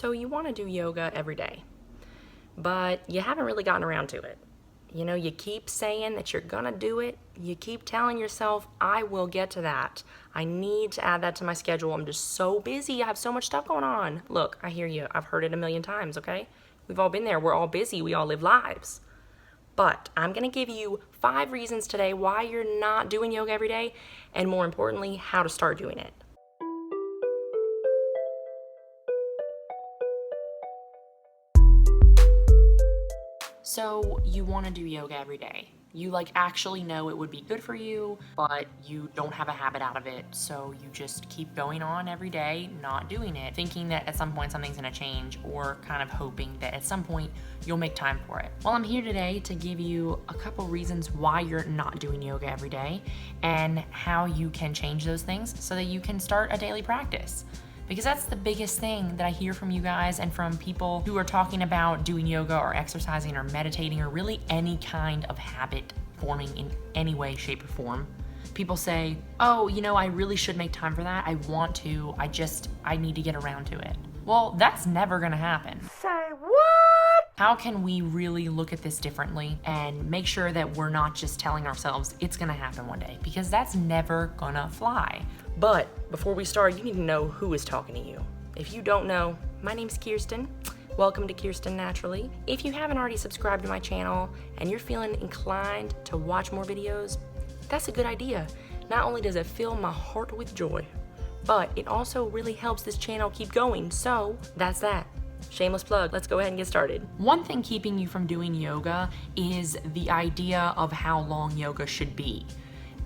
So you want to do yoga every day, but you haven't really gotten around to it. You know, you keep saying that you're gonna do it. You keep telling yourself, I will get to that. I need to add that to my schedule. I'm just so busy. I have so much stuff going on. Look, I hear you. I've heard it a million times, okay? We've all been there. We're all busy. We all live lives. But I'm gonna give you 5 reasons today why you're not doing yoga every day, and more importantly, how to start doing it. So you want to do yoga every day. You actually know it would be good for you, but you don't have a habit out of it. So you just keep going on every day, not doing it, thinking that at some point something's going to change, or kind of hoping that at some point you'll make time for it. Well, I'm here today to give you a couple reasons why you're not doing yoga every day and how you can change those things so that you can start a daily practice. Because that's the biggest thing that I hear from you guys and from people who are talking about doing yoga or exercising or meditating or really any kind of habit forming in any way, shape, or form. People say, oh, I really should make time for that. I want to, I need to get around to it. Well, that's never gonna happen. Say what? How can we really look at this differently and make sure that we're not just telling ourselves it's gonna happen one day? Because that's never gonna fly. But before we start, you need to know who is talking to you. If you don't know, my name's Kirsten. Welcome to Kirsten Naturally. If you haven't already subscribed to my channel and you're feeling inclined to watch more videos, that's a good idea. Not only does it fill my heart with joy, but it also really helps this channel keep going. So that's that. Shameless plug. Let's go ahead and get started. One thing keeping you from doing yoga is the idea of how long yoga should be.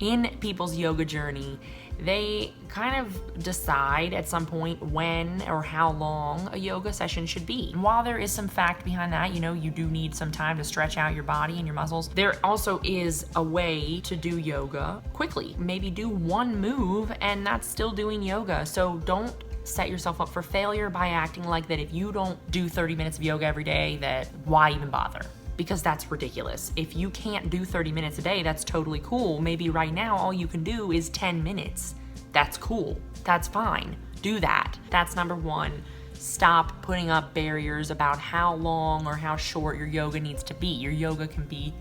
In people's yoga journey, they kind of decide at some point when or how long a yoga session should be. And while there is some fact behind that, you do need some time to stretch out your body and your muscles, there also is a way to do yoga quickly. Maybe do one move and that's still doing yoga. So don't set yourself up for failure by acting like that if you don't do 30 minutes of yoga every day, that why even bother? Because that's ridiculous. If you can't do 30 minutes a day, that's totally cool. Maybe right now all you can do is 10 minutes. That's cool. That's fine. Do that. That's number 1. Stop putting up barriers about how long or how short your yoga needs to be. Your yoga can be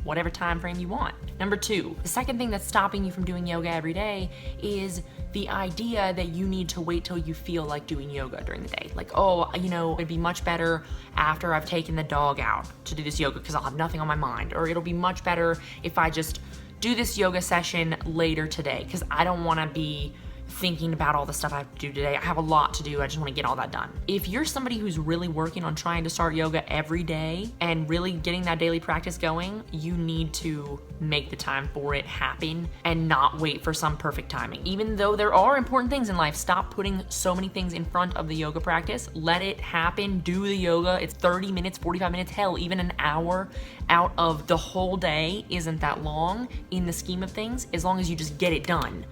whatever time frame you want. Number 2, the second thing that's stopping you from doing yoga every day is the idea that you need to wait till you feel like doing yoga during the day. It'd be much better after I've taken the dog out to do this yoga because I'll have nothing on my mind. Or it'll be much better if I just do this yoga session later today because I don't want to be thinking about all the stuff I have to do today. I have a lot to do. I just want to get all that done. If you're somebody who's really working on trying to start yoga every day and really getting that daily practice going, you need to make the time for it happen and not wait for some perfect timing. Even though there are important things in life, stop putting so many things in front of the yoga practice. Let it happen. Do the yoga. It's 30 minutes, 45 minutes, hell, even an hour out of the whole day isn't that long in the scheme of things, as long as you just get it done.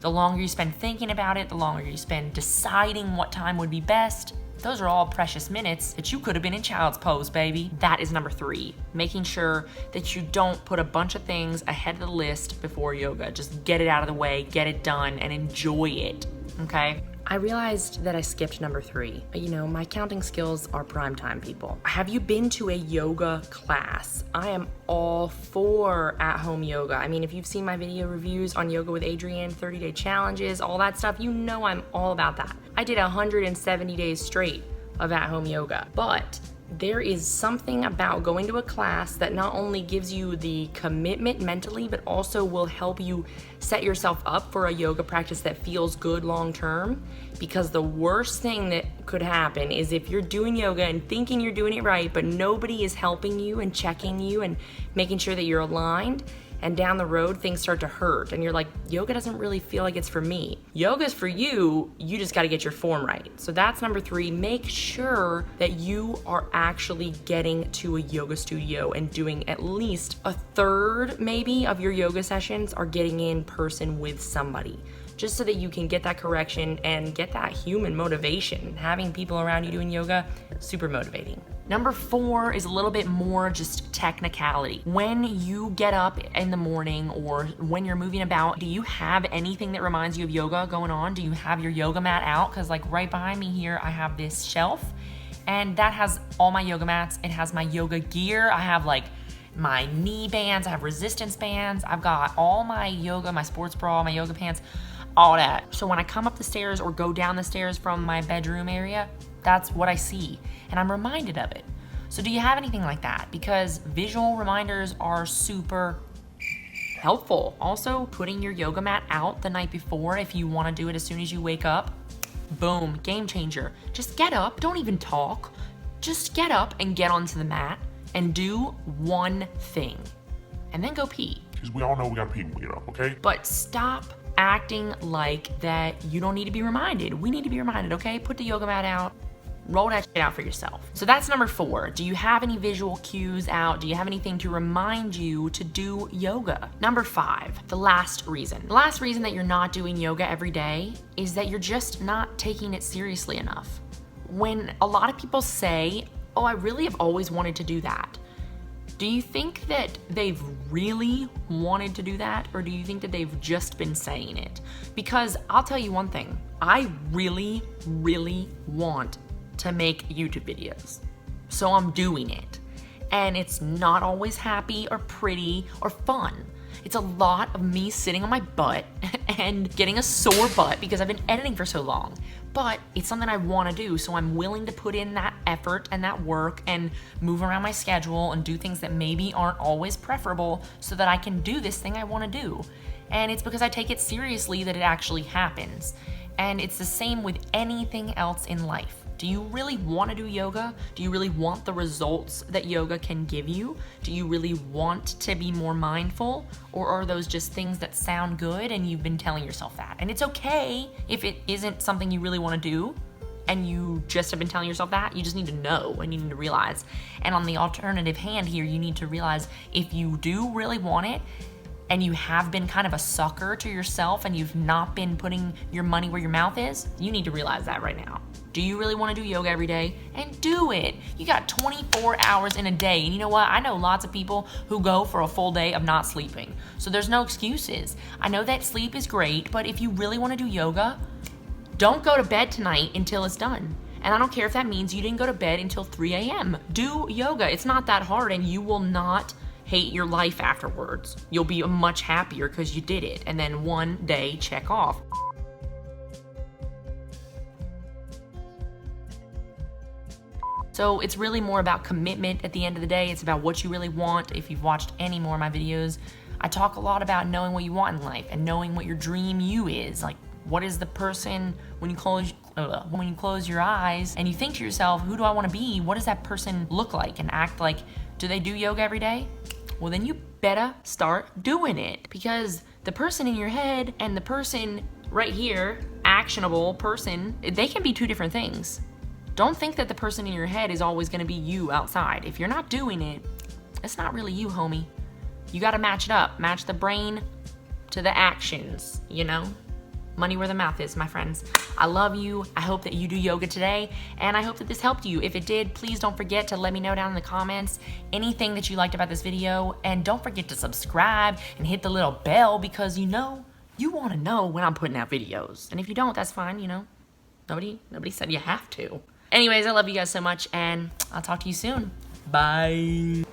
The longer you spend thinking about it, the longer you spend deciding what time would be best, those are all precious minutes that you could have been in child's pose, baby. That is number 3, making sure that you don't put a bunch of things ahead of the list before yoga. Just get it out of the way, get it done, and enjoy it, okay? I realized that I skipped number 3. My counting skills are prime time, people. Have you been to a yoga class? I am all for at-home yoga. If you've seen my video reviews on Yoga with Adrienne, 30-day challenges, all that stuff, I'm all about that. I did 170 days straight of at-home yoga, but there is something about going to a class that not only gives you the commitment mentally, but also will help you set yourself up for a yoga practice that feels good long term. Because the worst thing that could happen is if you're doing yoga and thinking you're doing it right, but nobody is helping you and checking you and making sure that you're aligned, and down the road things start to hurt and you're like, yoga doesn't really feel like it's for me. Yoga's for you, you just gotta get your form right. So that's number 3, make sure that you are actually getting to a yoga studio and doing at least a third maybe of your yoga sessions are getting in person with somebody. Just so that you can get that correction and get that human motivation. Having people around you doing yoga, super motivating. Number 4 is a little bit more just technicality. When you get up in the morning or when you're moving about, do you have anything that reminds you of yoga going on? Do you have your yoga mat out? Because like right behind me here, I have this shelf and that has all my yoga mats. It has my yoga gear. I have like my knee bands, I have resistance bands. I've got all my yoga, my sports bra, my yoga pants, all that. So when I come up the stairs or go down the stairs from my bedroom area, that's what I see, and I'm reminded of it. So do you have anything like that? Because visual reminders are super helpful. Also, putting your yoga mat out the night before if you want to do it as soon as you wake up, boom, game changer. Just get up, don't even talk. Just get up and get onto the mat and do one thing, and then go pee. Because we all know we gotta pee when we get up, okay? But stop acting like that you don't need to be reminded. We need to be reminded, okay? Put the yoga mat out. Roll that shit out for yourself. So that's number 4. Do you have any visual cues out? Do you have anything to remind you to do yoga? Number 5, the last reason. The last reason that you're not doing yoga every day is that you're just not taking it seriously enough. When a lot of people say, oh, I really have always wanted to do that, do you think that they've really wanted to do that, or do you think that they've just been saying it? Because I'll tell you one thing, I really, really want to make YouTube videos. So I'm doing it. And it's not always happy or pretty or fun. It's a lot of me sitting on my butt and getting a sore butt because I've been editing for so long. But it's something I want to do, so I'm willing to put in that effort and that work and move around my schedule and do things that maybe aren't always preferable so that I can do this thing I want to do. And it's because I take it seriously that it actually happens. And it's the same with anything else in life. Do you really want to do yoga? Do you really want the results that yoga can give you? Do you really want to be more mindful? Or are those just things that sound good and you've been telling yourself that? And it's okay if it isn't something you really want to do and you just have been telling yourself that. You just need to know and you need to realize. And on the alternative hand here, you need to realize if you do really want it, and you have been kind of a sucker to yourself and you've not been putting your money where your mouth is, you need to realize that right now. Do you really want to do yoga every day? And do it. You got 24 hours in a day. And you know what? I know lots of people who go for a full day of not sleeping. So there's no excuses. I know that sleep is great, but if you really want to do yoga, don't go to bed tonight until it's done. And I don't care if that means you didn't go to bed until 3 a.m. Do yoga. It's not that hard and you will not hate your life afterwards. You'll be much happier because you did it. And then one day, check off. So it's really more about commitment at the end of the day. It's about what you really want. If you've watched any more of my videos, I talk a lot about knowing what you want in life and knowing what your dream you is. Like, what is the person when you close your eyes and you think to yourself, who do I want to be? What does that person look like and act like? Do they do yoga every day? Well, then you better start doing it, because the person in your head and the person right here, actionable person, they can be two different things. Don't think that the person in your head is always going to be you outside. If you're not doing it, it's not really you, homie. You got to match it up. Match the brain to the actions, you know? Money where the mouth is, my friends. I love you. I hope that you do yoga today, and I hope that this helped you. If it did, please don't forget to let me know down in the comments anything that you liked about this video, and don't forget to subscribe and hit the little bell, because you know, you want to know when I'm putting out videos. And if you don't, that's fine, you know. Nobody said you have to. Anyways, I love you guys so much, and I'll talk to you soon. Bye.